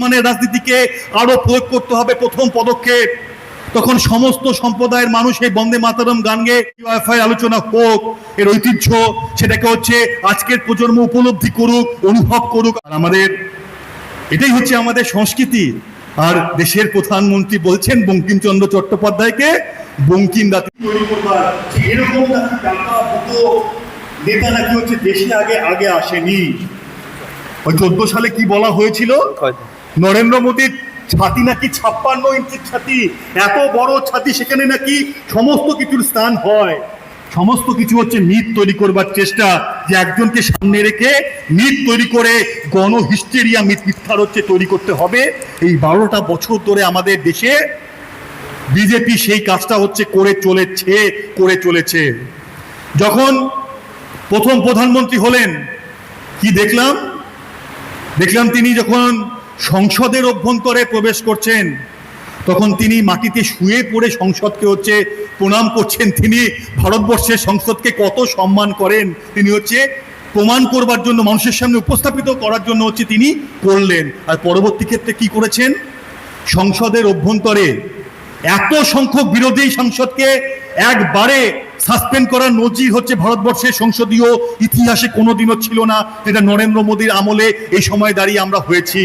মানে রাজনীতিকে আরো প্রয়োগ করতে হবে প্রথম পদক্ষেপ। তখন সমস্ত সম্প্রদায়ের মানুষ এই বন্দে মাতরম গান গেয়ে ইউএফআই আলোচনা হোক, এর ঐতিহ্য সেটাকে হচ্ছে আজকের প্রজন্ম উপলব্ধি করুক, অনুভব করুক। আর আমাদের এটাই হচ্ছে আমাদের সংস্কৃতি। আর দেশের প্রধানমন্ত্রী বলছেন বঙ্কিমচন্দ্র চট্টোপাধ্যায়কে বঙ্কিম জাতি তৈরি করবার। এরকম নেতা নাকি হচ্ছে দেশে আগে আসেনি। ওই 14 সালে কি বলা হয়েছিল, নরেন্দ্র মোদীর ছাতি নাকি 56 ইঞ্চির ছাতি, এত বড় ছাতি, সেখানে নাকি সমস্ত কিছুর স্থান হয়। সমস্ত কিছু হচ্ছে মিথ তৈরি করবার চেষ্টা, যে একজনকে সামনে রেখে মিথ তৈরি করে গণ হিস্টেরিয়া মিথ্যার হচ্ছে তৈরি করতে হবে। এই 12টা বছর ধরে আমাদের দেশে বিজেপি সেই কাজটা হচ্ছে করে চলেছে। যখন প্রথম প্রধানমন্ত্রী হলেন, কি দেখলাম তিনি যখন সংসদের অভ্যন্তরে প্রবেশ করছেন, তখন তিনি মাটিতে শুয়ে পড়ে সংসদকে হচ্ছে প্রণাম করছেন। তিনি ভারতবর্ষের সংসদকে কত সম্মান করেন, তিনি হচ্ছে প্রমাণ করবার জন্য, মানুষের সামনে উপস্থাপিত করার জন্য হচ্ছে তিনি করলেন। আর পরবর্তী ক্ষেত্রে কি করেছেন, সংসদের অভ্যন্তরে এত সংখ্যক বিরোধী সাংসদকে একবারে সাসপেন্ড করার নজির হচ্ছে ভারতবর্ষের সংসদীয় ইতিহাসে কোনোদিনও ছিল না। এটা নরেন্দ্র মোদীর আমলে এই সময় দাঁড়িয়ে আমরা হয়েছি।